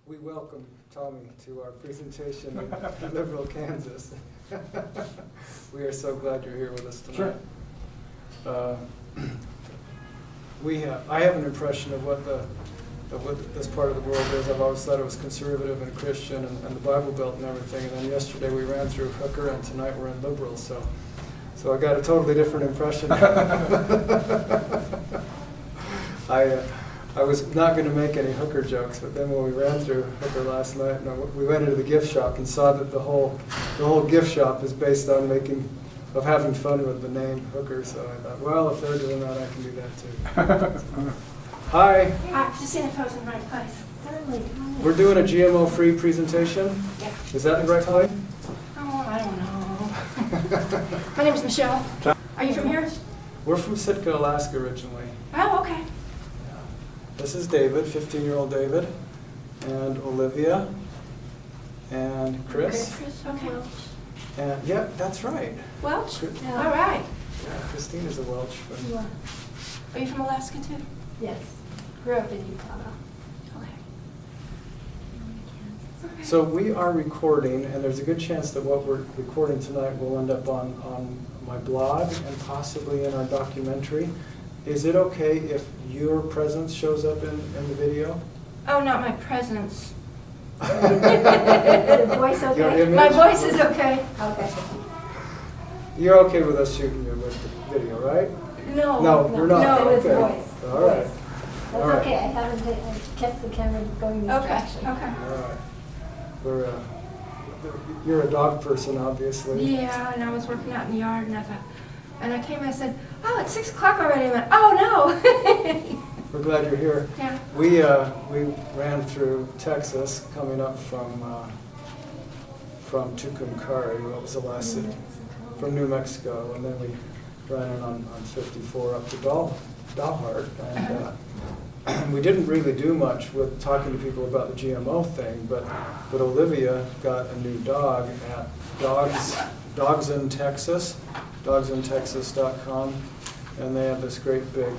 We welcome Tommy to our presentation in Liberal, Kansas. We are so glad you're here with us tonight. Sure. I have an impression of what this part of the world is. I've always thought it was conservative and Christian and the Bible Belt and everything. And then yesterday we ran through Hooker, and tonight we're in liberal. So I got a totally different impression. I was not going to make any Hooker jokes, but then when we ran through Hooker last night, we went into the gift shop and saw that the whole gift shop is based on having fun with the name Hooker. So I thought, well, if they're doing that, I can do that too. Hi. Just in if I was in the right place. We're doing a GMO-free presentation. Yeah. Is that the right place? Oh, I don't know. My name's Michelle. Are you from here? We're from Sitka, Alaska originally. Oh, okay. This is David, 15-year-old David, and Olivia, and Chris. Okay. And yeah, that's right. Welch? Yeah. All right. Yeah, Christine is a Welch. Are you from Alaska too? Yes. Grew up in Utah. Okay. So we are recording, and there's a good chance that what we're recording tonight will end up on my blog and possibly in our documentary. Is it okay if your presence shows up in the video? Oh, not my presence. The voice Your okay? image? My voice is okay. Okay. You're okay with us shooting you with the video, right? No. No, you're not. No, it's Okay. voice. All right. Voice. That's All right. okay. I kept the camera going this Okay. direction. Okay. All right. You're a dog person, obviously. Yeah, and I was working out in the yard, and I came and I said, "Oh, it's 6 o'clock already." I went, "Oh no." We're glad you're here. Yeah. We ran through Texas, coming up from Tucumcari. What was the last city? From New Mexico, and then we ran in on 54 up to Dalhart, and we didn't really do much with talking to people about the GMO thing, but Olivia got a new dog at Dogs in Texas, dogsinTexas.com, and they have this great big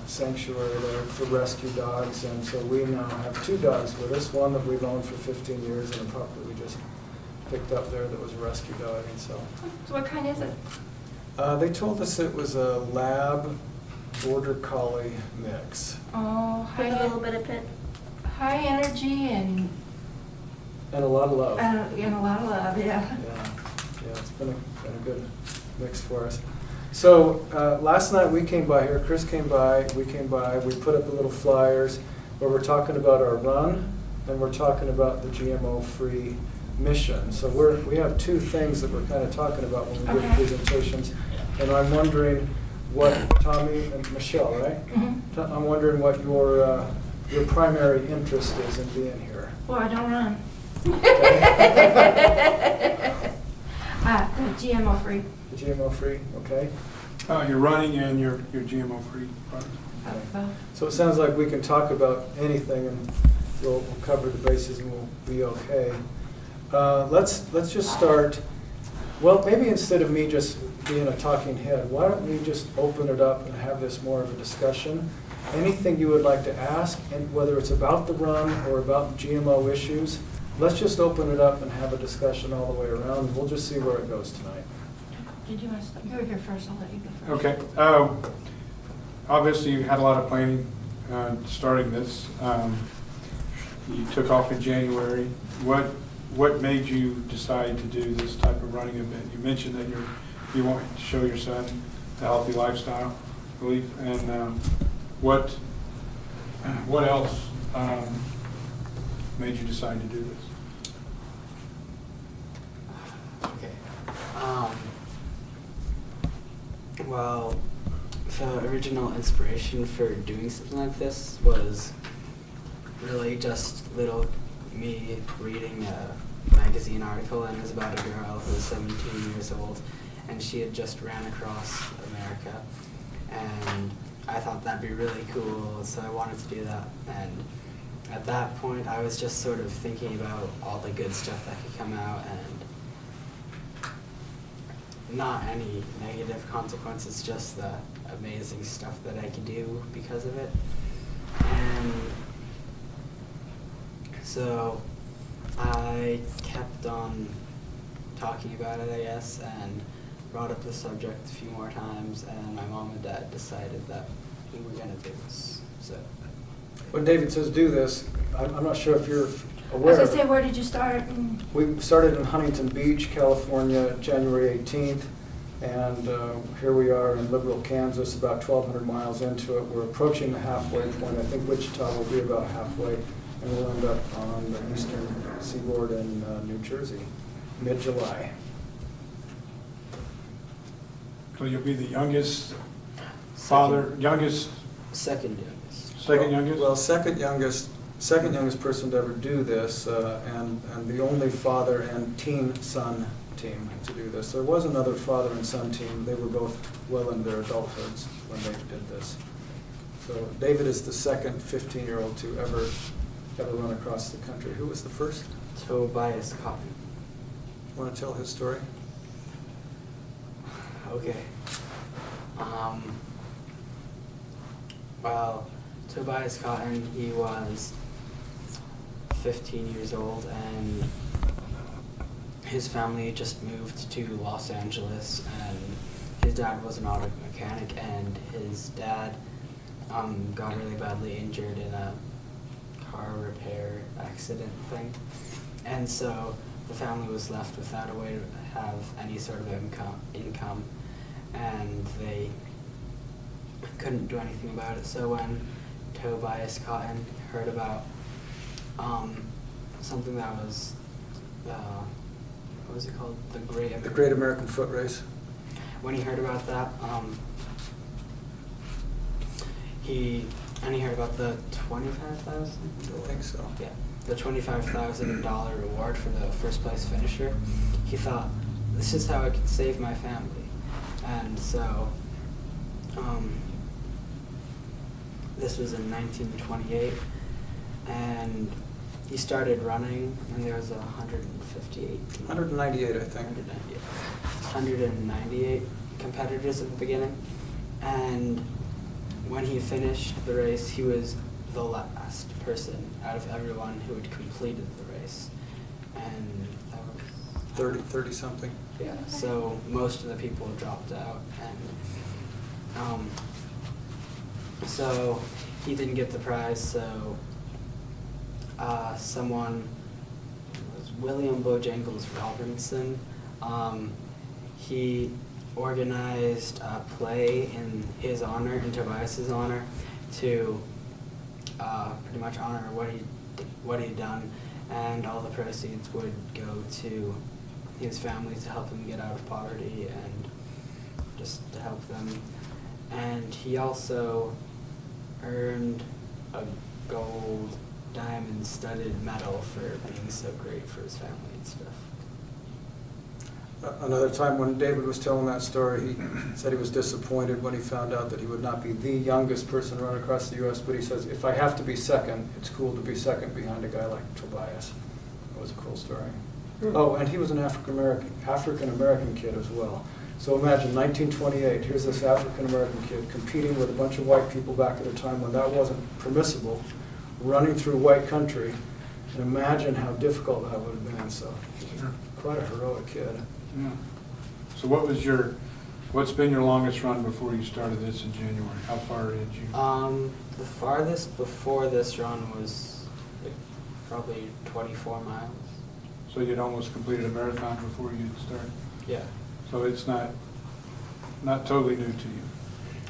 sanctuary there for rescue dogs, and so we now have 2 dogs with us, one that we've owned for 15 years and a pup that we just picked up there that was a rescue dog, and so. So what kind is it? They told us it was a lab border collie mix. Oh, With a little bit of pit. high energy and And a lot of love. and a lot of love. Yeah. Yeah, it's been a good mix for us. So last night we came by here, Chris came by, we put up the little flyers where we're talking about our run and we're talking about the GMO-free mission. So we have 2 things that we're kind of talking about when we give Okay. presentations. And I'm wondering what, Tommy and Michelle, right? Mm-hmm. I'm wondering what your primary interest is in being here. Well, I don't run. GMO free. The GMO-free, okay? You're running and you're GMO-free product. So it sounds like we can talk about anything and we'll cover the bases and we'll be okay. Let's just start. Well, maybe instead of me just being a talking head, why don't we just open it up and have this more of a discussion? Anything you would like to ask, and whether it's about the run or about GMO issues, let's just open it up and have a discussion all the way around. We'll just see where it goes tonight. Did you want to start? You were here first. I'll let you go first. Okay. Obviously, you had a lot of planning starting this. You took off in January. What made you decide to do this type of running event? You mentioned that you want to show your son a healthy lifestyle, I believe. And what else made you decide to do this? Okay. Well, the original inspiration for doing something like this was really just me reading a magazine article, and it was about a girl who was 17 years old, and she had just ran across America, and I thought that'd be really cool, so I wanted to do that. And at that point, I was just sort of thinking about all the good stuff that could come out, and not any negative consequences, just the amazing stuff that I could do because of it. And so I kept on talking about it, I guess, and brought up the subject a few more times, and my mom and dad decided that we were going to do this. So When David says do this, I'm not sure if you're I was aware gonna of say, it. where did you start? And We started in Huntington Beach, California, January 18th, and here we are in Liberal, Kansas, about 1,200 miles into it. We're approaching the halfway point. I think Wichita will be about halfway, and we'll end up on the eastern seaboard in New Jersey, mid-July. So you'll be the youngest father, youngest, second youngest. second youngest? Well, second youngest person to ever do this, and the only father and teen son team to do this. There was another father and son team. They were both well in their adulthoods when they did this. So David is the second 15-year-old to ever run across the country. Who was the first? Tobias Cotton. Want to tell his story? Okay. Well, Tobias Cotton, he was 15 years old, and his family just moved to Los Angeles, and his dad was an auto mechanic, and his dad got really badly injured in a car repair accident thing. And so the family was left without a way to have any sort of income, and they couldn't do anything about it. So when Tobias Cotton heard about something that was, what was it called? The Great American Foot Race. When he heard about that, he heard about the $25,000. I think so. Yeah, the $25,000 reward for the first place finisher. He thought, this is how I could save my family. And so, this was in 1928, and he started running, and there was 198. 198, I think. 198 competitors at the beginning, and when he finished the race, he was the last person out of everyone who had completed the race, and that was 30 something. yeah. So most of the people dropped out, and so he didn't get the prize. So someone, it was William Bojangles Robinson. He organized a play in his honor, in Tobias's honor, to pretty much honor what he'd done, and all the proceeds would go to his family to help him get out of poverty and just to help them. And he also earned a gold diamond studded medal for being so great for his family and stuff. Another time when David was telling that story, he said he was disappointed when he found out that he would not be the youngest person run across the U.S., but he says, if I have to be second, it's cool to be second behind a guy like Tobias. That was a cool story. Oh, and he was an African-American kid as well. So imagine 1928, here's this African-American kid competing with a bunch of white people back at a time when that wasn't permissible, running through white country, and imagine how difficult that would have been. So quite a heroic kid. Yeah. So what's been your longest run before you started this in January? How far did you? The farthest before this run was like probably 24 miles. So you'd almost completed a marathon before you started? Yeah. So it's not totally new to you?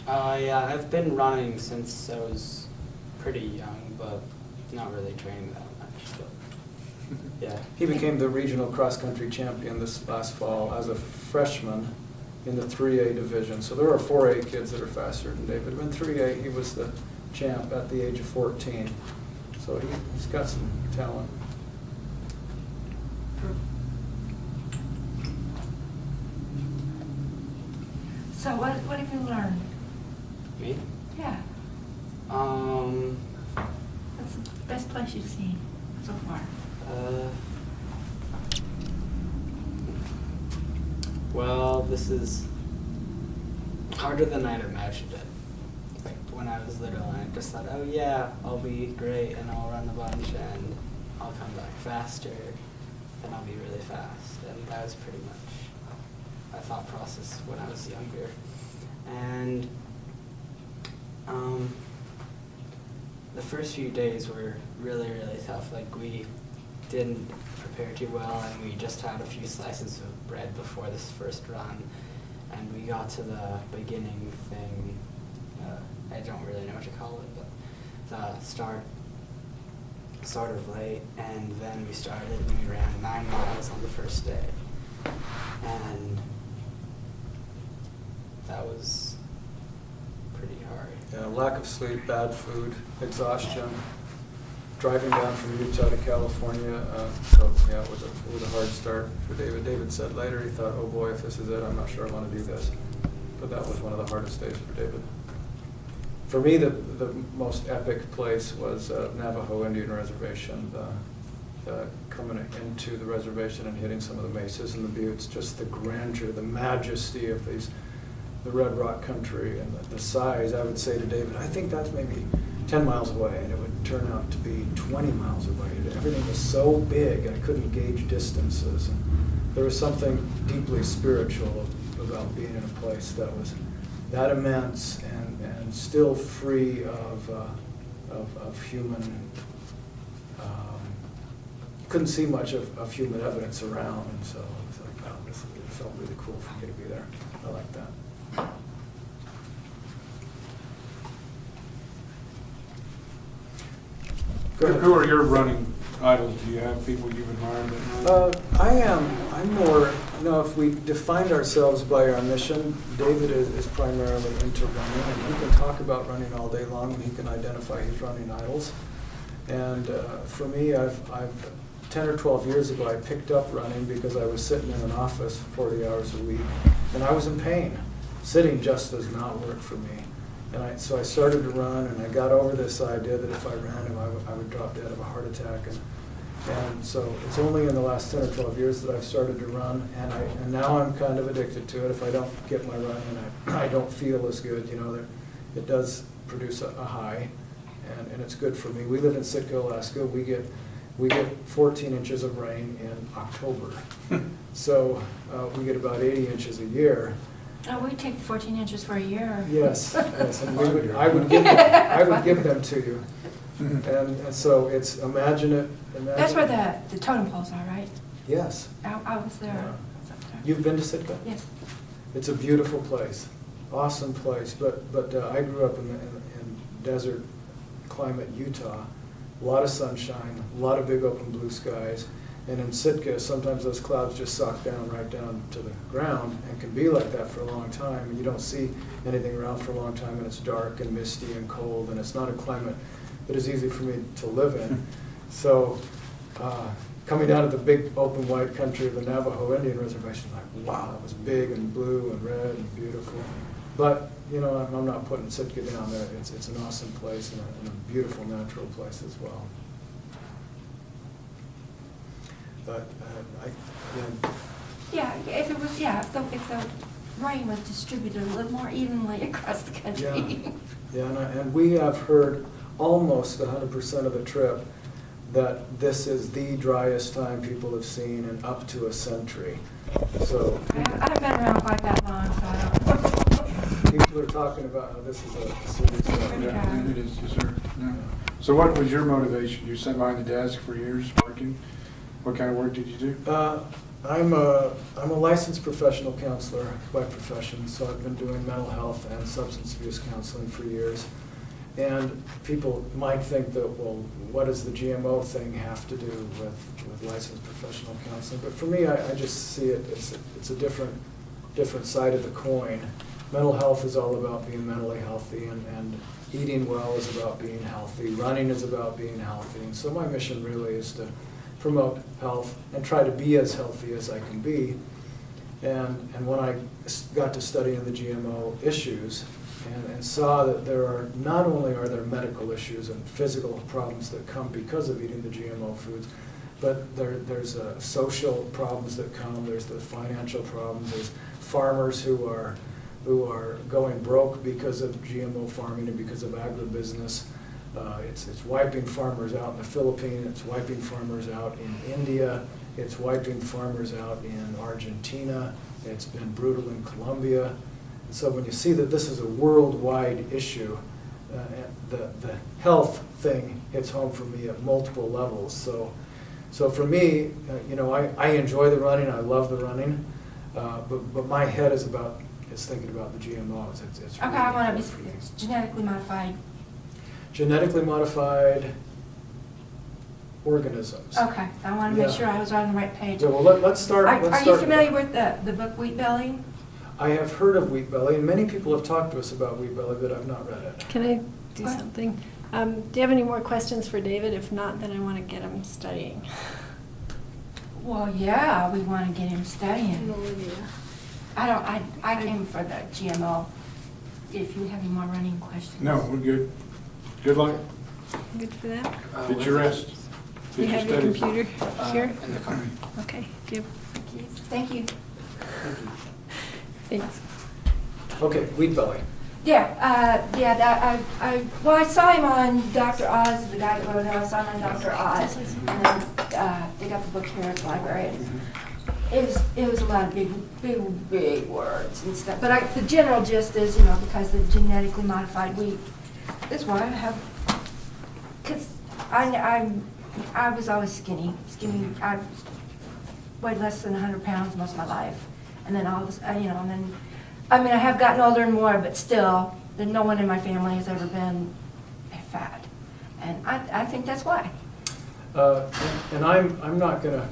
Yeah, I've been running since I was pretty young, but not really training that much. But yeah. He became the regional cross-country champion this last fall as a freshman in the 3A division. So there are 4A kids that are faster than David. In 3A, he was the champ at the age of 14. So he's got some talent. so what have you learned? Me? Yeah, what's the best place you've seen so far? Well, this is harder than I'd imagined it. Like when I was little, and I just thought, oh yeah, I'll be great and I'll run a bunch, and I'll come back faster, then I'll be really fast. And that was pretty much my thought process when I was younger. And the first few days were really, really tough. Like, we didn't prepare too well, and we just had a few slices of bread before this first run. And we got to the beginning thing, I don't really know what to call it, but the start sort of late, and then we started and we ran 9 miles on the first day. And that was pretty hard. Yeah, lack of sleep, bad food, exhaustion, driving down from Utah to California. So yeah, it was a hard start for David. David said later he thought, oh boy, if this is it, I'm not sure I want to do this. But that was one of the hardest days for David. For me, the most epic place was Navajo Indian Reservation. Coming into the reservation and hitting some of the mesas and the buttes, just the grandeur, the majesty of the Red Rock country, and the size. I would say to David, I think that's maybe 10 miles away, and it would turn out to be 20 miles away. Everything was so big, I couldn't gauge distances. And there was something deeply spiritual about being in a place that was that immense and still free of human. Couldn't see much of human evidence around, and so it was like, wow, it felt really cool for me to be there. I like that. Go ahead. Who are your running idols? Do you have people you've admired that run? I'm more, if we defined ourselves by our mission, David is primarily into running, and he can talk about running all day long, and he can identify his running idols. And for me, I've 10 or 12 years ago, I picked up running because I was sitting in an office 40 hours a week, and I was in pain. Sitting just does not work for me. And so I started to run, and I got over this idea that if I ran him, I would drop dead of a heart attack. And so it's only in the last 10 or 12 years that I've started to run, and now I'm kind of addicted to it. If I don't get my run in, I don't feel as good. It does produce a high, and it's good for me. We live in Sitka, Alaska. We get 14 inches of rain in October. So we get about 80 inches a year. Oh, we take 14 inches for a year. Yes, and I would give them to you. And so it's imagine. That's where the totem poles are, right? Yes. I was there. Yeah. I was up there. You've been to Sitka? Yes. It's a beautiful place, awesome place. But I grew up in desert climate Utah, a lot of sunshine, a lot of big open blue skies. And in Sitka, sometimes those clouds just sock down right down to the ground and can be like that for a long time. And you don't see anything around for a long time, and it's dark and misty and cold, and it's not a climate that is easy for me to live in. So coming down to the big open white country of the Navajo Indian Reservation, like, wow, it was big and blue and red and beautiful. But, I'm not putting Sitka down there. It's an awesome place and a beautiful natural place as well. But if the rain was distributed a little more evenly across the country. And we have heard almost 100% of the trip that this is the driest time people have seen in up to a century. So I haven't been around quite that long, so I don't. people are talking about how this is a serious thing. Yeah, it is, yes, sir. Yeah. So what was your motivation? You sat behind the desk for years working? What kind of work did you do? I'm a licensed professional counselor by profession, so I've been doing mental health and substance abuse counseling for years. And people might think that, well, what does the GMO thing have to do with licensed professional counseling? But for me, I just see it as it's a different side of the coin. Mental health is all about being mentally healthy, and eating well is about being healthy. Running is about being healthy. And so my mission really is to promote health and try to be as healthy as I can be. And when I got to studying the GMO issues and saw that not only are there medical issues and physical problems that come because of eating the GMO foods, but there's social problems that come, there's the financial problems, there's farmers who are going broke because of GMO farming and because of agribusiness. It's wiping farmers out in the Philippines, it's wiping farmers out in India, it's wiping farmers out in Argentina, it's been brutal in Colombia. And so when you see that this is a worldwide issue, the health thing hits home for me at multiple levels. So for me, I enjoy the running, I love the running, but my head is thinking about the GMOs. It's Okay, really I want important to for me. be genetically modified. Genetically modified organisms. Okay, I want to make Yeah. sure I was on the right page. Yeah, well, let's start. Are let's you start familiar with with the book Wheat Belly? I have heard of wheat belly, and many people have talked to us about wheat belly, but I've not read it. Can I do Go ahead. something? Do you have any more questions for David? If not, then I want to get him studying. Well, yeah, we want to get him studying. And Olivia. I came for the GMO. If you have any more running questions. No, we're good. Good luck. Good for that? Get your rest. You Get have your studies. computer here? In the car. Okay, do you? Thank you. Thanks. Okay, wheat belly. I saw him on Dr. Oz, the guy that wrote it. I saw him on Dr. Oz, and then they got the book here at the library. It was a lot of big words and stuff. But the general gist is, because the genetically modified wheat is what I have. Because I was always skinny. I weighed less than 100 pounds most of my life, and then all of a, and then. I mean, I have gotten older and more, but still, no one in my family has ever been fat, and I think that's why. And I'm not gonna.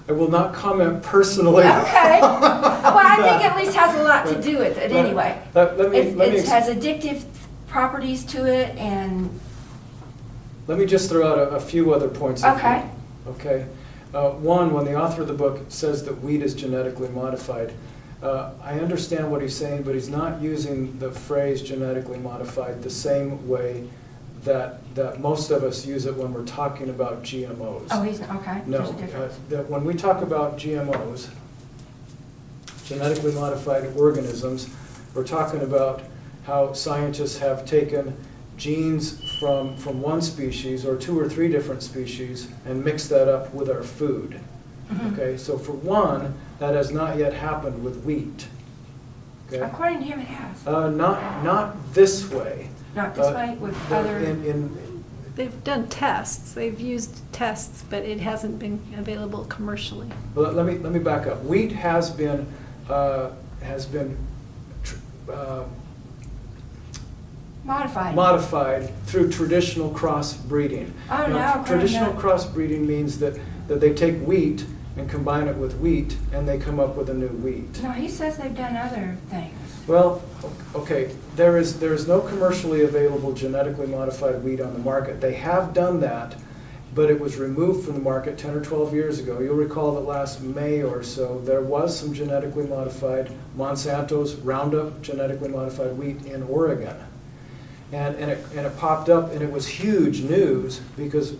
I will not comment personally. Okay. Well, I think at least has a lot to do with it anyway. Let me It has addictive properties to it, and let me just throw out a few other points. of Okay. view. Okay. One, when the author of the book says that wheat is genetically modified, I understand what he's saying, but he's not using the phrase genetically modified the same way that most of us use it when we're talking about GMOs. oh, he's okay. No, There's a difference. when we talk about GMOs, genetically modified organisms, we're talking about how scientists have taken genes from one species or 2 or 3 different species and mixed that up with our food. Mhm. Okay, so for one, that has not yet happened with wheat. Okay, According to him, it has. not this way. Not this way with but other. They've done tests. They've used tests, but it hasn't been available commercially. Well, let me back up. Wheat has been Modified. through traditional crossbreeding. Oh, no, according to Traditional that. crossbreeding means that they take wheat and combine it with wheat, and they come up with a new wheat. No, he says they've done other things. Well, okay, there is no commercially available genetically modified wheat on the market. They have done that, but it was removed from the market 10 or 12 years ago. You'll recall that last May or so, there was some genetically modified, Monsanto's Roundup genetically modified wheat in Oregon. And it popped up, and it was huge news because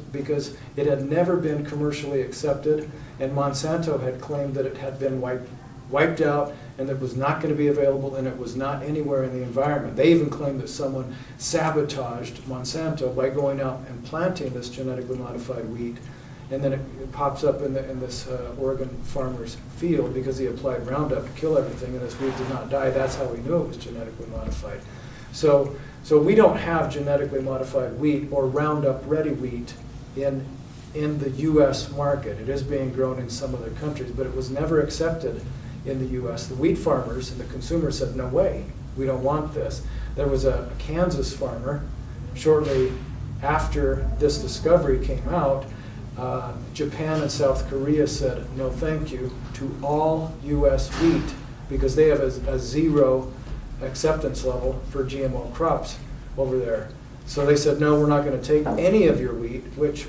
it had never been commercially accepted, and Monsanto had claimed that it had been wiped out, and it was not going to be available, and it was not anywhere in the environment. They even claimed that someone sabotaged Monsanto by going out and planting this genetically modified wheat, and then it pops up in this Oregon farmer's field because he applied Roundup to kill everything, and this wheat did not die. That's how we knew it was genetically modified. So we don't have genetically modified wheat or Roundup ready wheat in the U.S. market. It is being grown in some other countries, but it was never accepted in the U.S. The wheat farmers and the consumers said, no way, we don't want this. There was a Kansas farmer, shortly after this discovery came out, Japan and South Korea said, no thank you to all U.S. wheat because they have a zero acceptance level for GMO crops over there. So they said, no, we're not going to take any of your wheat, which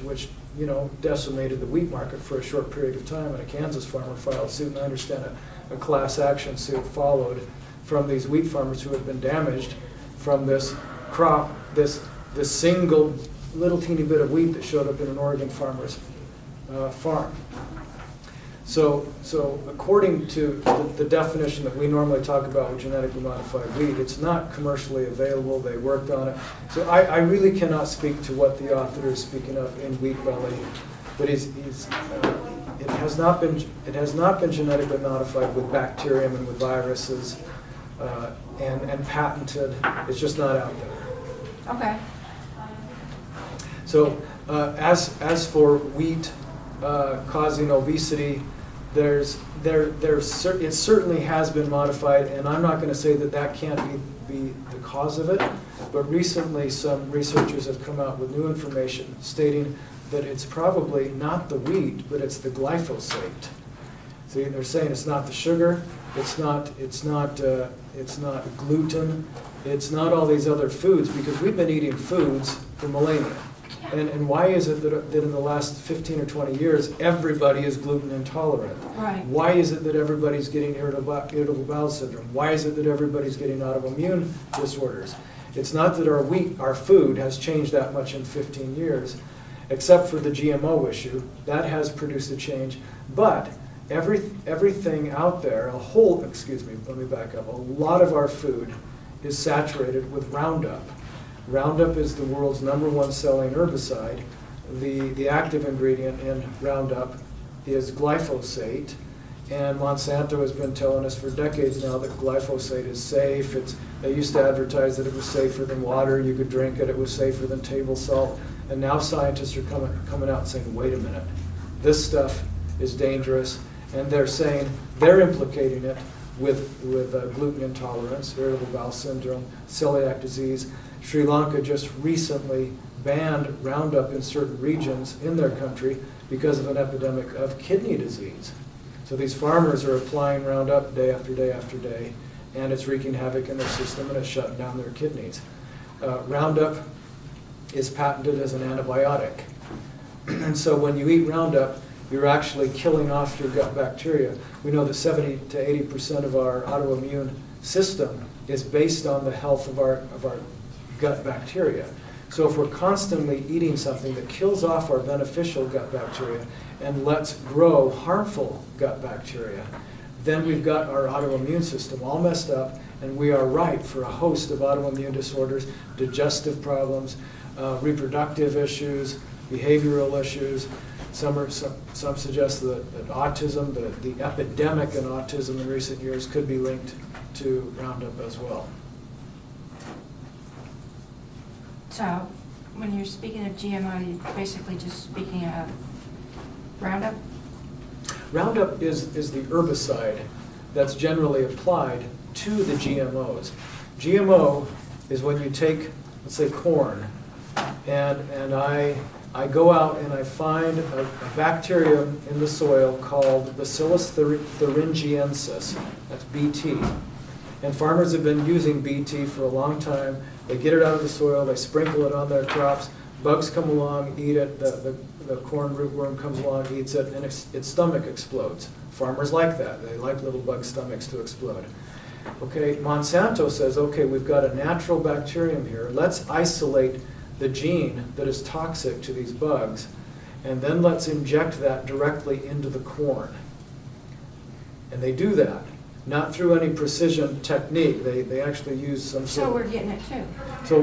decimated the wheat market for a short period of time. And a Kansas farmer filed suit, and I understand a class action suit followed from these wheat farmers who had been damaged from this crop, this single little teeny bit of wheat that showed up in an Oregon farmer's farm. So according to the definition that we normally talk about with genetically modified wheat, it's not commercially available. They worked on it. So I really cannot speak to what the author is speaking of in Wheat Belly, but it has not been genetically modified with bacterium and with viruses and patented. It's just not out there. Okay. So as for wheat causing obesity, it certainly has been modified, and I'm not going to say that can't be the cause of it, but recently some researchers have come out with new information stating that it's probably not the wheat, but it's the glyphosate. So they're saying it's not the sugar, it's not gluten, it's not all these other foods, because we've been eating foods for millennia. And why is it that in the last 15 or 20 years, everybody is gluten intolerant? Right. Why is it that everybody's getting irritable bowel syndrome? Why is it that everybody's getting autoimmune disorders? It's not that our food has changed that much in 15 years, except for the GMO issue. That has produced a change. But everything out there, let me back up. A lot of our food is saturated with Roundup. Roundup is the world's #1 selling herbicide. The active ingredient in Roundup is glyphosate, and Monsanto has been telling us for decades now that glyphosate is safe. They used to advertise that it was safer than water, you could drink it, it was safer than table salt, and now scientists are coming out and saying, wait a minute, this stuff is dangerous, and they're implicating it with gluten intolerance, irritable bowel syndrome, celiac disease. Sri Lanka just recently banned Roundup in certain regions in their country because of an epidemic of kidney disease. So these farmers are applying Roundup day after day after day, and it's wreaking havoc in their system and it's shutting down their kidneys. Roundup is patented as an antibiotic. And so when you eat Roundup, you're actually killing off your gut bacteria. We know that 70 to 80% of our autoimmune system is based on the health of our gut bacteria. So if we're constantly eating something that kills off our beneficial gut bacteria and lets grow harmful gut bacteria, then we've got our autoimmune system all messed up, and we are ripe for a host of autoimmune disorders, digestive problems, reproductive issues, behavioral issues. Some suggest that autism, the epidemic in autism in recent years, could be linked to Roundup as well. So when you're speaking of GMO, you're basically just speaking of Roundup? Roundup is the herbicide that's generally applied to the GMOs. GMO is when you take, let's say, corn, and I go out and I find a bacterium in the soil called Bacillus thuringiensis, that's BT. And farmers have been using BT for a long time. They get it out of the soil, they sprinkle it on their crops, bugs come along, eat it, the corn rootworm comes along, eats it, and its stomach explodes. Farmers like that. They like little bug stomachs to explode. Okay, Monsanto says, okay, we've got a natural bacterium here. Let's isolate the gene that is toxic to these bugs, and then let's inject that directly into the corn. And they do that. Not through any precision technique. They actually use some So we're getting it too. So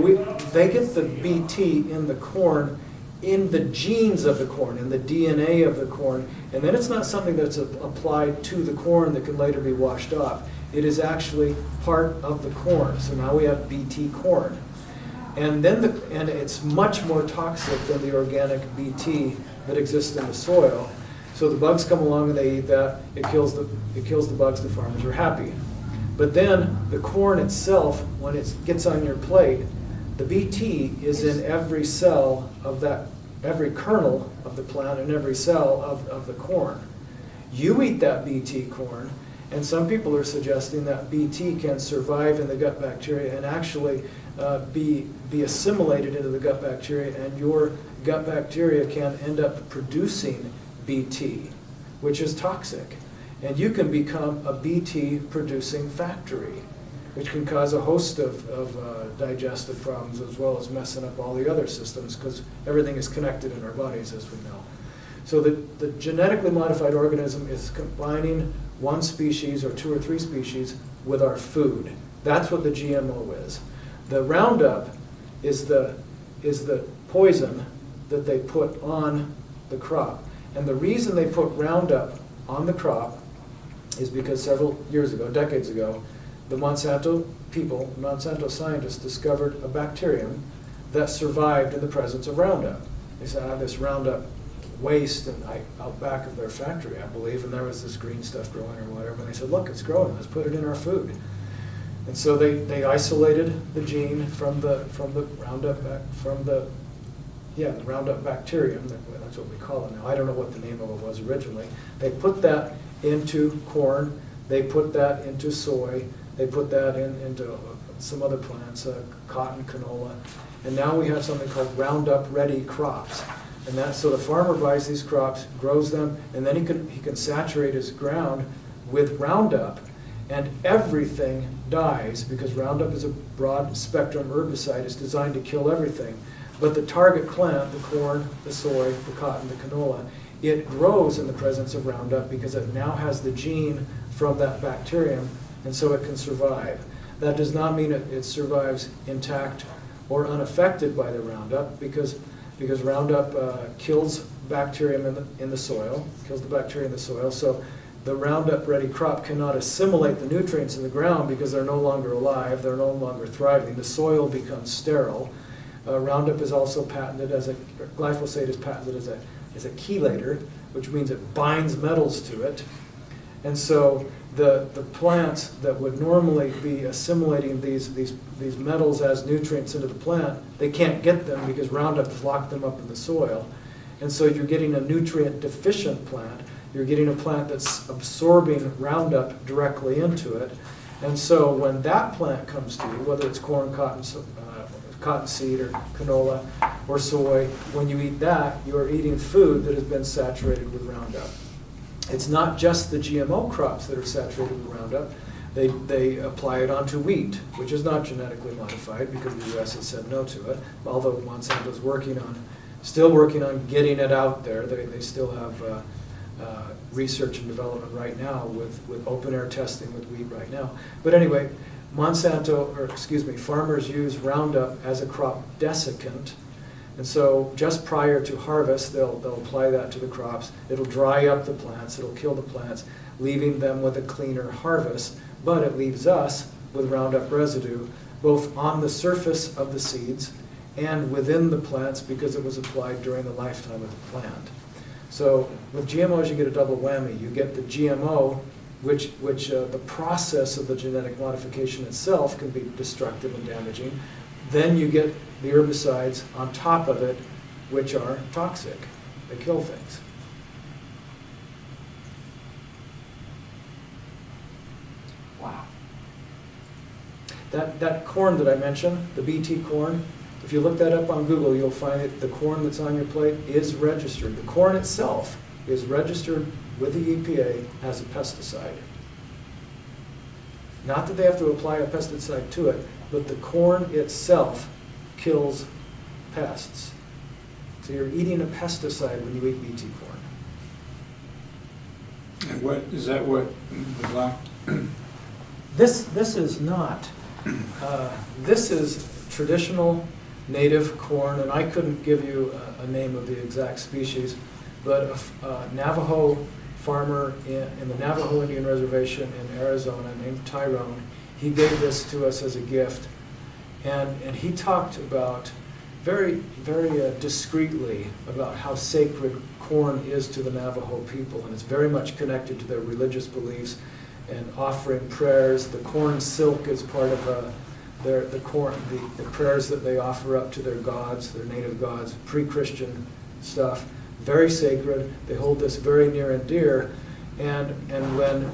they get the BT in the corn, in the genes of the corn, in the DNA of the corn, and then it's not something that's applied to the corn that can later be washed off. It is actually part of the corn. So now we have BT corn. And then and it's much more toxic than the organic BT that exists in the soil. So the bugs come along and they eat that. It kills the bugs. The farmers are happy. But then the corn itself, when it gets on your plate, the BT is in every cell of every kernel of the plant and every cell of the corn. You eat that BT corn, and some people are suggesting that BT can survive in the gut bacteria and actually be assimilated into the gut bacteria, and your gut bacteria can end up producing BT, which is toxic. And you can become a BT producing factory, which can cause a host of digestive problems as well as messing up all the other systems, because everything is connected in our bodies, as we know. So the genetically modified organism is combining one species or 2 or 3 species with our food. That's what the GMO is. The Roundup is the poison that they put on the crop. And the reason they put Roundup on the crop is because several years ago, decades ago, the Monsanto people, Monsanto scientists, discovered a bacterium that survived in the presence of Roundup. They said, I have this Roundup waste out back of their factory, I believe, and there was this green stuff growing or whatever. And they said, look, it's growing, let's put it in our food. And so they isolated the gene from the Roundup the Roundup bacterium. That's what we call it now. I don't know what the name of it was originally. They put that into corn. They put that into soy. They put that into some other plants, cotton, canola. And now we have something called Roundup Ready crops. And so the farmer buys these crops, grows them, and then he can saturate his ground with Roundup, and everything dies because Roundup is a broad spectrum herbicide. It's designed to kill everything. But the target plant, the corn, the soy, the cotton, the canola, it grows in the presence of Roundup because it now has the gene from that bacterium, and so it can survive. That does not mean it survives intact or unaffected by the Roundup, because Roundup kills bacterium in the soil, kills the bacteria in the soil. So the Roundup Ready crop cannot assimilate the nutrients in the ground because they're no longer alive, they're no longer thriving. The soil becomes sterile. Roundup is also patented glyphosate is patented as a chelator, which means it binds metals to it. And so the plants that would normally be assimilating these metals as nutrients into the plant, they can't get them because Roundup has locked them up in the soil. And so you're getting a nutrient deficient plant. You're getting a plant that's absorbing Roundup directly into it. And so when that plant comes to you, whether it's corn, cottonseed or canola or soy, when you eat that, you are eating food that has been saturated with Roundup. It's not just the GMO crops that are saturated with Roundup. They apply it onto wheat, which is not genetically modified because the U.S. has said no to it, although Monsanto's still working on getting it out there. They still have research and development right now with open air testing with wheat right now. But anyway, farmers use Roundup as a crop desiccant. And so just prior to harvest, they'll apply that to the crops. It'll dry up the plants, it'll kill the plants, leaving them with a cleaner harvest. But it leaves us with Roundup residue, both on the surface of the seeds and within the plants because it was applied during the lifetime of the plant. So with GMOs, you get a double whammy. You get the GMO, which the process of the genetic modification itself can be destructive and damaging. Then you get the herbicides on top of it, which are toxic. They kill things. Wow. That corn that I mentioned, the BT corn, if you look that up on Google, you'll find that the corn that's on your plate is registered. The corn itself is registered with the EPA as a pesticide. Not that they have to apply a pesticide to it, but the corn itself kills pests. So you're eating a pesticide when you eat BT corn. And is that what the black? This is not. This is traditional native corn, and I couldn't give you a name of the exact species, but a Navajo farmer in the Navajo Indian Reservation in Arizona named Tyrone, he gave this to us as a gift, and he talked about very, very discreetly about how sacred corn is to the Navajo people, and it's very much connected to their religious beliefs and offering prayers. The corn silk is part of the prayers that they offer up to their gods, their native gods, pre-Christian stuff. Very sacred. They hold this very near and dear. And when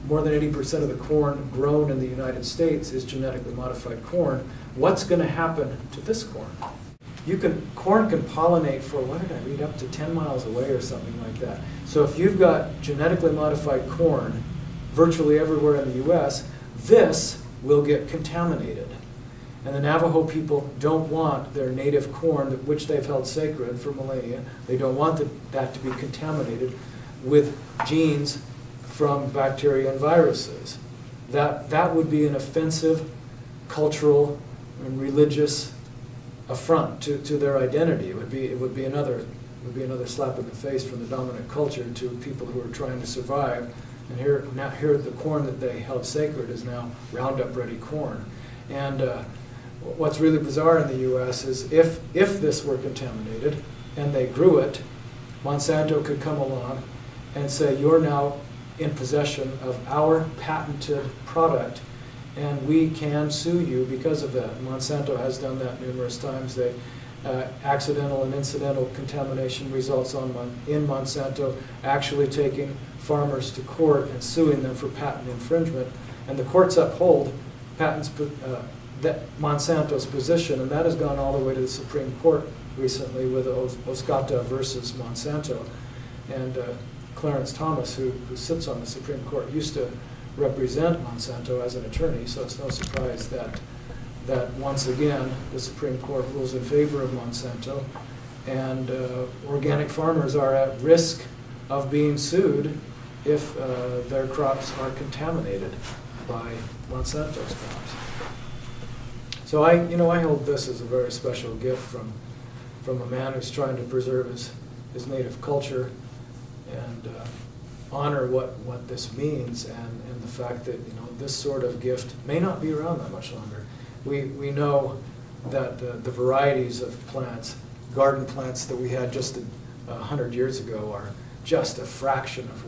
more than 80% of the corn grown in the United States is genetically modified corn, what's going to happen to this corn? Corn can pollinate for, what did I read, up to 10 miles away or something like that. So if you've got genetically modified corn virtually everywhere in the U.S., this will get contaminated. And the Navajo people don't want their native corn, which they've held sacred for millennia, they don't want that to be contaminated with genes from bacteria and viruses. That would be an offensive cultural and religious affront to their identity. It would be another slap in the face from the dominant culture to people who are trying to survive. And here the corn that they held sacred is now Roundup ready corn. And what's really bizarre in the U.S. is if this were contaminated and they grew it, Monsanto could come along and say, you're now in possession of our patented product, and we can sue you because of that. Monsanto has done that numerous times. Accidental and incidental contamination results in Monsanto actually taking farmers to court and suing them for patent infringement, and the courts uphold Monsanto's position, and that has gone all the way to the Supreme Court recently with Oscata versus Monsanto. And Clarence Thomas, who sits on the Supreme Court, used to represent Monsanto as an attorney, so it's no surprise that once again the Supreme Court rules in favor of Monsanto, and organic farmers are at risk of being sued if their crops are contaminated by Monsanto's crops. So I hold this as a very special gift from a man who's trying to preserve his native culture and honor what this means, and the fact that this sort of gift may not be around that much longer. We know that the varieties of plants, garden plants that we had just 100 years ago are just a fraction of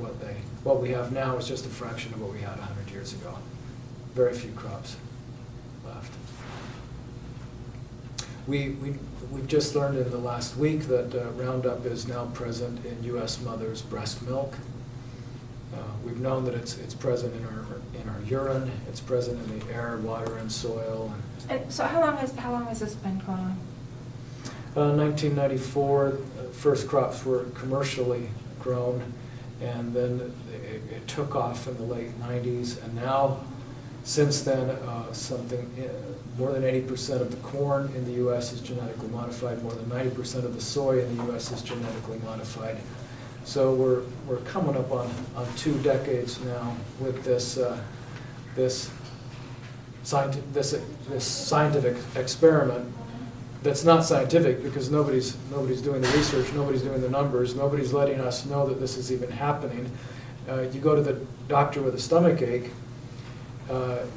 what we have now is just a fraction of what we had 100 years ago. Very few crops left. We've just learned in the last week that Roundup is now present in U.S. mothers' breast milk. We've known that it's present in our urine. It's present in the air, water, and soil. And so how long has this been going on? 1994, first crops were commercially grown, and then it took off in the late 90s, and now, since then, more than 80% of the corn in the U.S. is genetically modified. More than 90% of the soy in the U.S. is genetically modified. So we're coming up on 2 decades now with this scientific experiment that's not scientific because nobody's doing the research, nobody's doing the numbers, nobody's letting us know that this is even happening. You go to the doctor with a stomach ache,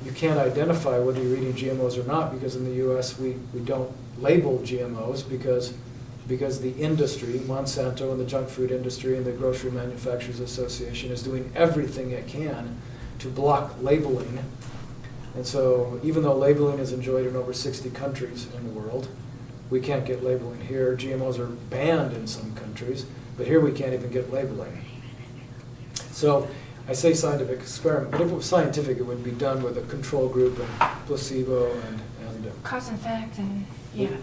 you can't identify whether you're eating GMOs or not, because in the U.S. we don't label GMOs because the industry, Monsanto and the junk food industry and the Grocery Manufacturers Association is doing everything it can to block labeling. And so even though labeling is enjoyed in over 60 countries in the world, we can't get labeling here. GMOs are banned in some countries, but here we can't even get labeling. So I say scientific experiment, but if it was scientific, it would be done with a control group and placebo and Cause and effect and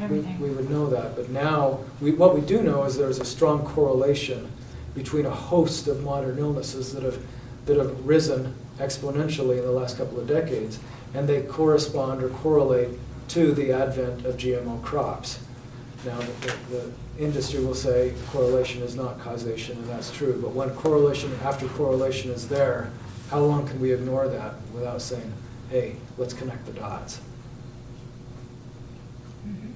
everything. We would know that, but now what we do know is there's a strong correlation between a host of modern illnesses that have risen exponentially in the last couple of decades, and they correspond or correlate to the advent of GMO crops. Now, the industry will say correlation is not causation, and that's true, but when correlation after correlation is there, how long can we ignore that without saying, hey, let's connect the dots? Mhm.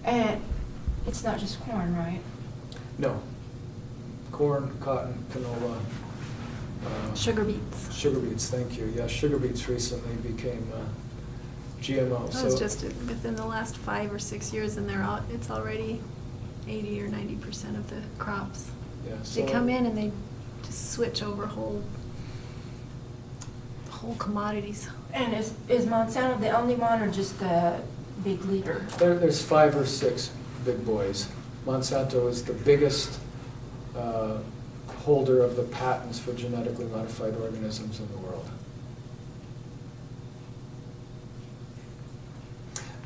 And it's not just corn, right? No. Corn, cotton, canola. Sugar beets. Sugar beets, thank you. Yeah, sugar beets recently became GMO. That was just within the last 5 or 6 years, and it's already 80 or 90% of the crops. Yeah, They come in and they just switch over whole commodities. And is Monsanto the only one or just the big leader? There's 5 or 6 big boys. Monsanto is the biggest holder of the patents for genetically modified organisms in the world.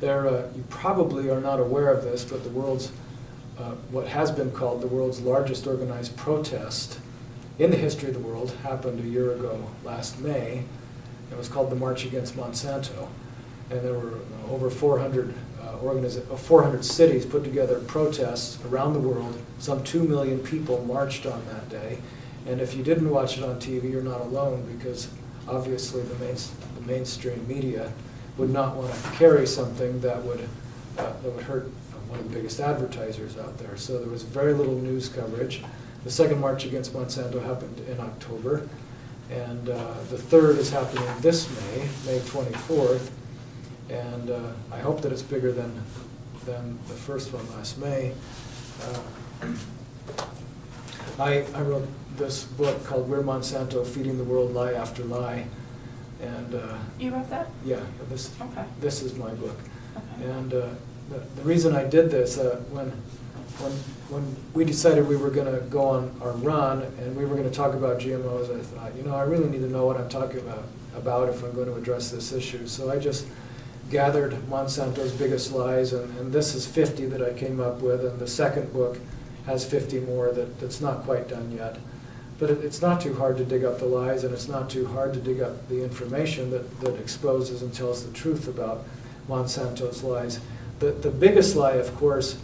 You probably are not aware of this, but the world's what has been called the world's largest organized protest in the history of the world. Happened a year ago last May. It was called the March Against Monsanto. And there were over 400 cities put together protests around the world. Some 2 million people marched on that day. And if you didn't watch it on TV, you're not alone, because obviously the mainstream media would not want to carry something that would hurt one of the biggest advertisers out there. So there was very little news coverage. The second March Against Monsanto happened in October, and the third is happening this May 24th, and I hope that it's bigger than the first one last May. I wrote this book called We're Monsanto, Feeding the World Lie After Lie, and You wrote that? yeah, Okay. this is my book. Okay. And the reason I did this, when we decided we were going to go on our run and we were going to talk about GMOs, I thought, I really need to know what I'm talking about if I'm going to address this issue. So I just gathered Monsanto's biggest lies, and this is 50 that I came up with, and the second book has 50 more that's not quite done yet. But it's not too hard to dig up the lies, and it's not too hard to dig up the information that exposes and tells the truth about Monsanto's lies. The biggest lie, of course,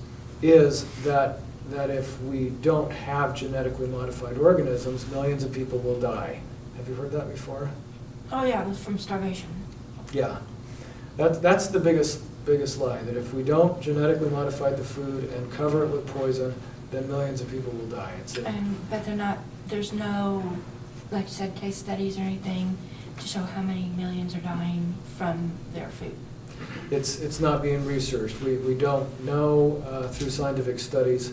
is that if we don't have genetically modified organisms, millions of people will die. Have you heard that before? Oh, yeah, it was from starvation. Yeah. That's the biggest lie, that if we don't genetically modify the food and cover it with poison, then millions of people will die. But there's no, like you said, case studies or anything to show how many millions are dying from their food. It's not being researched. We don't know through scientific studies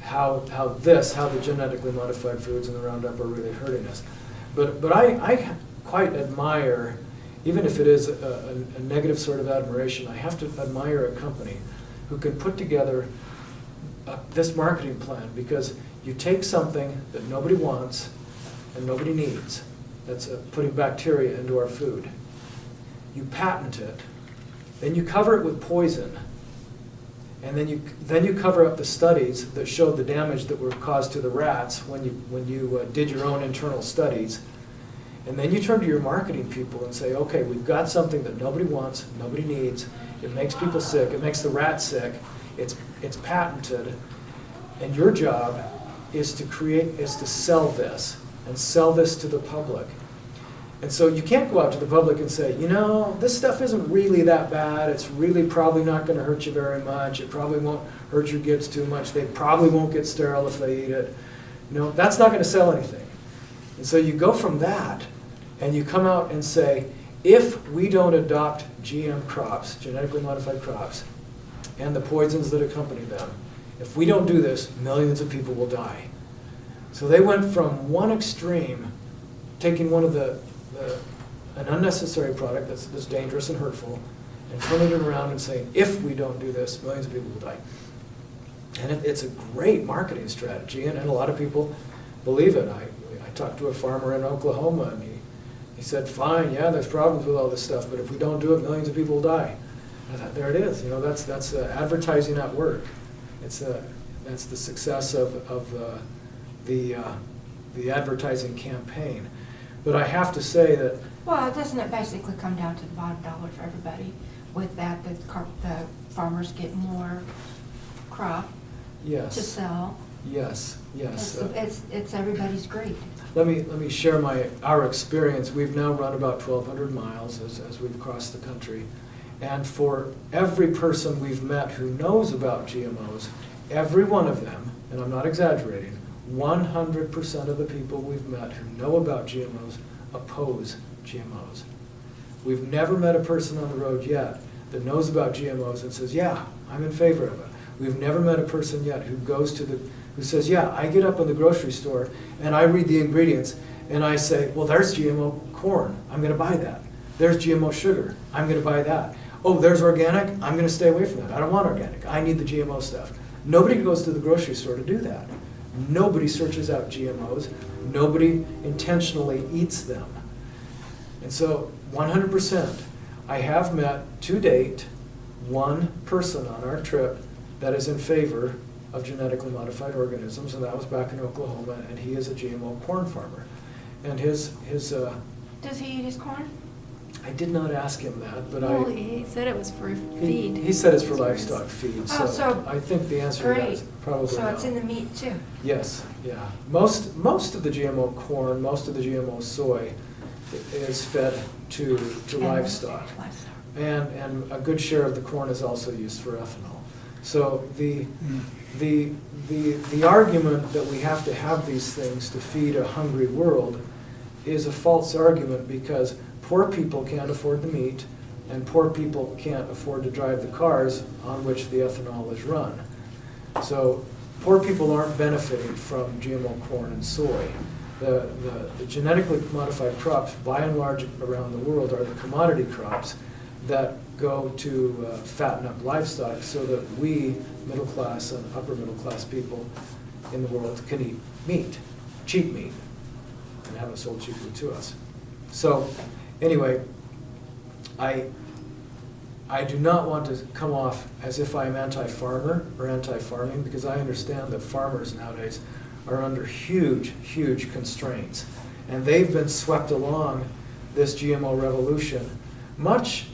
how the genetically modified foods in the Roundup are really hurting us. But I quite admire, even if it is a negative sort of admiration, I have to admire a company who can put together this marketing plan, because you take something that nobody wants and nobody needs, that's putting bacteria into our food. You patent it, then you cover it with poison, and then you cover up the studies that showed the damage that were caused to the rats when you did your own internal studies, and then you turn to your marketing people and say, okay, we've got something that nobody wants, nobody needs, it makes people sick, it makes the rats sick, it's patented, and your job is to sell this, and sell this to the public. And so you can't go out to the public and say, this stuff isn't really that bad. It's really probably not going to hurt you very much. It probably won't hurt your kids too much. They probably won't get sterile if they eat it. That's not going to sell anything. And so you go from that, and you come out and say, if we don't adopt GM crops, genetically modified crops, and the poisons that accompany them, if we don't do this, millions of people will die. So they went from one extreme, taking one of an unnecessary product that's dangerous and hurtful, and turning it around and saying, if we don't do this, millions of people will die. And it's a great marketing strategy, and a lot of people believe it. I talked to a farmer in Oklahoma, and he said, fine, yeah, there's problems with all this stuff, but if we don't do it, millions of people will die. I thought, there it is. That's advertising at work. That's the success of the advertising campaign. But I have to say that... Well, doesn't it basically come down to the bottom dollar for everybody? With that, the farmers get more crop Yes. to sell. Yes. It's everybody's greed. Let me share our experience. We've now run about 1,200 miles as we've crossed the country. And for every person we've met who knows about GMOs, every one of them, and I'm not exaggerating, 100% of the people we've met who know about GMOs oppose GMOs. We've never met a person on the road yet that knows about GMOs and says, yeah, I'm in favor of it. We've never met a person yet who says, yeah, I get up in the grocery store and I read the ingredients and I say, well, there's GMO corn, I'm going to buy that. There's GMO sugar, I'm going to buy that. Oh, there's organic, I'm going to stay away from that. I don't want organic, I need the GMO stuff. Nobody goes to the grocery store to do that. Nobody searches out GMOs. Nobody intentionally eats them. And so 100%, I have met to date one person on our trip that is in favor of genetically modified organisms, and that was back in Oklahoma, and he is a GMO corn farmer. And his Does he eat his corn? I did not ask him that, but Well, he said it was for feed. he said it's for livestock feed, Oh, so I think the answer to that is Great. probably So no. it's in the meat too? Yes, yeah. Most of the GMO corn, most of the GMO soy is fed to livestock. And a good share of the corn is also used for ethanol. So the argument that we have to have these things to feed a hungry world is a false argument, because poor people can't afford the meat, and poor people can't afford to drive the cars on which the ethanol is run. So poor people aren't benefiting from GMO corn and soy. The genetically modified crops, by and large around the world, are the commodity crops that go to fatten up livestock so that we, middle class and upper middle class people in the world, can eat meat, cheap meat, and have it sold cheaply to us. So anyway, I do not want to come off as if I'm anti-farmer or anti-farming, because I understand that farmers nowadays are under huge, huge constraints. And they've been swept along this GMO revolution, much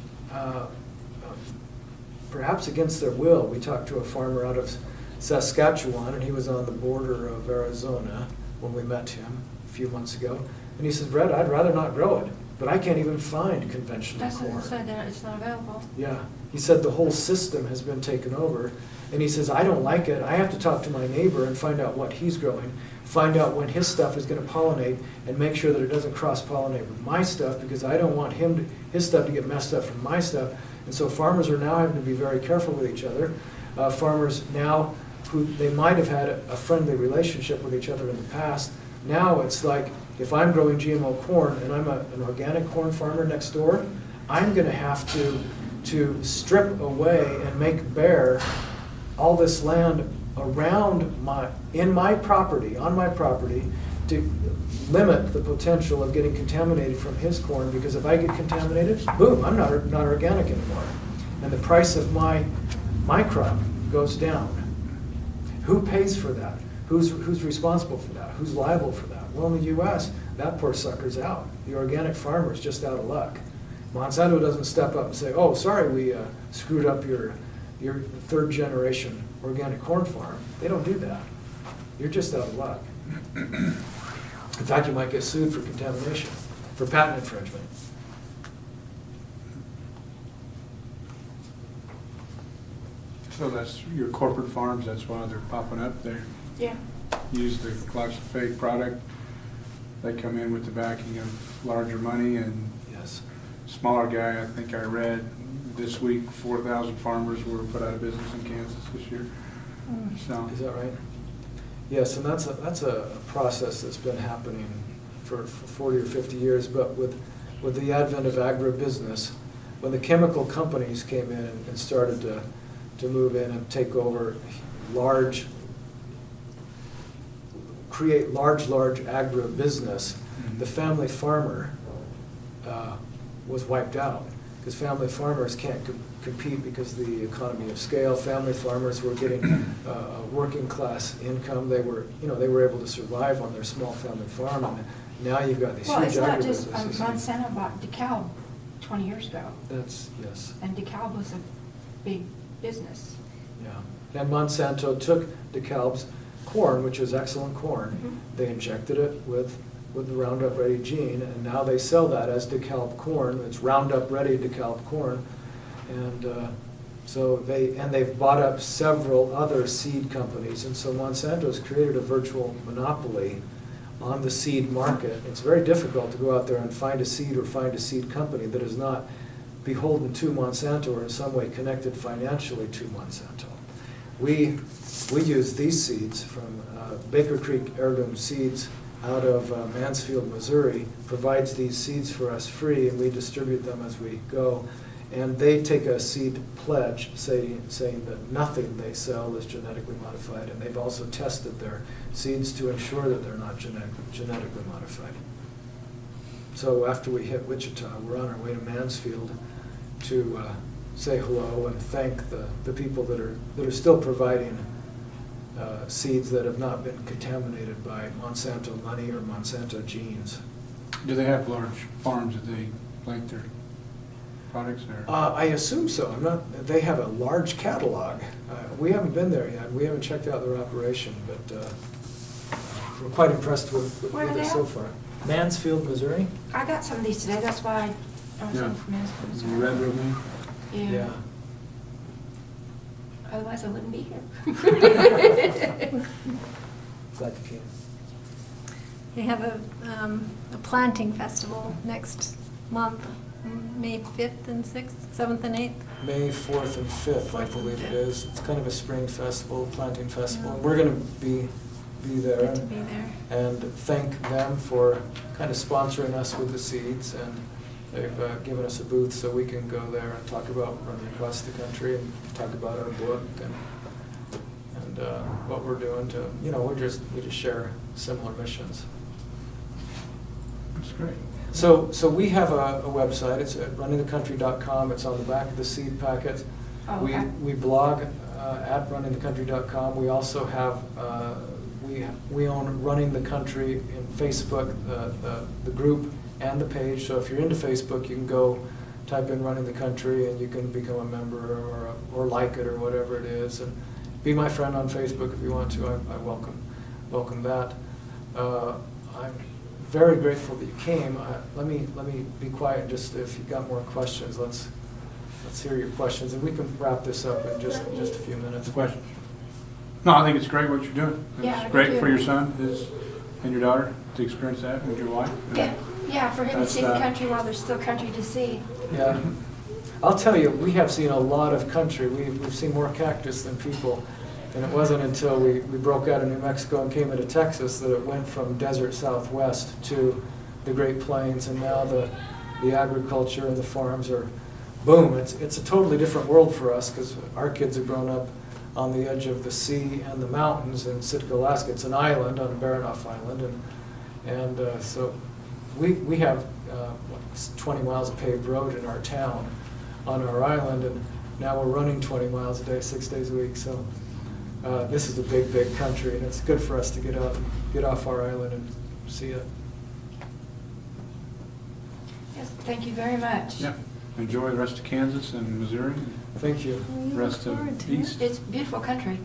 perhaps against their will. We talked to a farmer out of Saskatchewan, and he was on the border of Arizona when we met him a few months ago. And he says, Brett, I'd rather not grow it, but I can't even find conventional That's corn. what it said, that it's not available. Yeah, he said the whole system has been taken over, and he says, I don't like it. I have to talk to my neighbor and find out what he's growing, find out when his stuff is going to pollinate, and make sure that it doesn't cross-pollinate with my stuff, because I don't want his stuff to get messed up from my stuff. And so farmers are now having to be very careful with each other. Farmers now, who they might have had a friendly relationship with each other in the past, now it's like, if I'm growing GMO corn and I'm an organic corn farmer next door, I'm going to have to strip away and make bare all this land around on my property, to limit the potential of getting contaminated from his corn, because if I get contaminated, boom, I'm not organic anymore. And the price of my crop goes down. Who pays for that? Who's responsible for that? Who's liable for that? Well, in the U.S., that poor sucker's out. The organic farmer's just out of luck. Monsanto doesn't step up and say, oh, sorry, we screwed up your third generation organic corn farm. They don't do that. You're just out of luck. In fact, you might get sued for contamination, for patent infringement. So that's your corporate farms, that's why they're popping up there. Yeah. Use the glyphosate product. They come in with the backing of larger money, and Yes. smaller guy, I think I read this week, 4,000 farmers were put out of business in Kansas this year. So, Is that right? Yes, and that's a process that's been happening for 40 or 50 years, but with the advent of agribusiness, when the chemical companies came in and started to move in and take over create large agribusiness, the family farmer was wiped out, because family farmers can't compete because of the economy of scale. Family farmers were getting a working class income. They were able to survive on their small family farm, and now you've got these Well, huge it's not just, agribusinesses. Monsanto bought DeKalb 20 years ago, That's, yes, and DeKalb was a big business. yeah. And Monsanto took DeKalb's corn, which was excellent corn. Mhm. They injected it with the Roundup Ready gene, and now they sell that as DeKalb corn. It's Roundup Ready DeKalb corn. And they've bought up several other seed companies, and so Monsanto's created a virtual monopoly on the seed market. It's very difficult to go out there and find a seed or find a seed company that is not beholden to Monsanto or in some way connected financially to Monsanto. We use these seeds from Baker Creek Heirloom Seeds out of Mansfield, Missouri, provides these seeds for us free, and we distribute them as we go. And they take a seed pledge saying that nothing they sell is genetically modified, and they've also tested their seeds to ensure that they're not genetically modified. So after we hit Wichita, we're on our way to Mansfield to say hello and thank the people that are still providing seeds that have not been contaminated by Monsanto money or Monsanto genes. Do they have large farms that they plant their products there? I assume so. I'm not. They have a large catalog. We haven't been there yet. We haven't checked out their operation, but we're quite impressed with Where are it they so at? far. Mansfield, Missouri. I got some of these today, that's why I was Yeah. looking for Mansfield. The red romaine? Yeah. Otherwise I wouldn't be here. Glad you came. They have a planting festival next month, May 5th and 6th, 7th and 8th. May 4th and 5th, I 4th and believe it 5th. is. It's kind of a spring festival, planting festival. Yeah. And we're going to be there. Good to be there. And thank them for kind of sponsoring us with the seeds, and they've given us a booth so we can go there and talk about running across the country and talk about our book and what we're doing to, we just share similar missions. That's great. So we have a website. It's at runningthecountry.com. It's on the back of the seed packet. Oh, okay. We blog at runningthecountry.com. We also have we own Running the Country in Facebook, the group and the page. So if you're into Facebook, you can go type in Running the Country and you can become a member or like it or whatever it is. And be my friend on Facebook if you want to. I welcome that. I'm very grateful that you came. Let me be quiet. Just if you've got more questions, let's hear your questions, and we can wrap this up in just a few minutes. Questions? No, I think it's great what you're doing. Yeah, It's me great too. for your son and your daughter to experience that with your wife. Yeah, for him to That's, see the country while there's still country to see. Yeah, I'll tell you, we have seen a lot of country. We've seen more cactus than people, and it wasn't until we broke out of New Mexico and came into Texas that it went from desert Southwest to the Great Plains, and now the agriculture and the farms are boom. It's a totally different world for us because our kids have grown up on the edge of the sea and the mountains in Sitka, Alaska. It's an island on Baranof Island, and so we have 20 miles of paved road in our town on our island, and now we're running 20 miles a day, 6 days a week. So this is a big country, and it's good for us to get out, get off our island and see it. Yes, thank you very much. Yeah. Enjoy the rest of Kansas and Missouri, Thank you. We look rest forward of to it. East. It's beautiful country.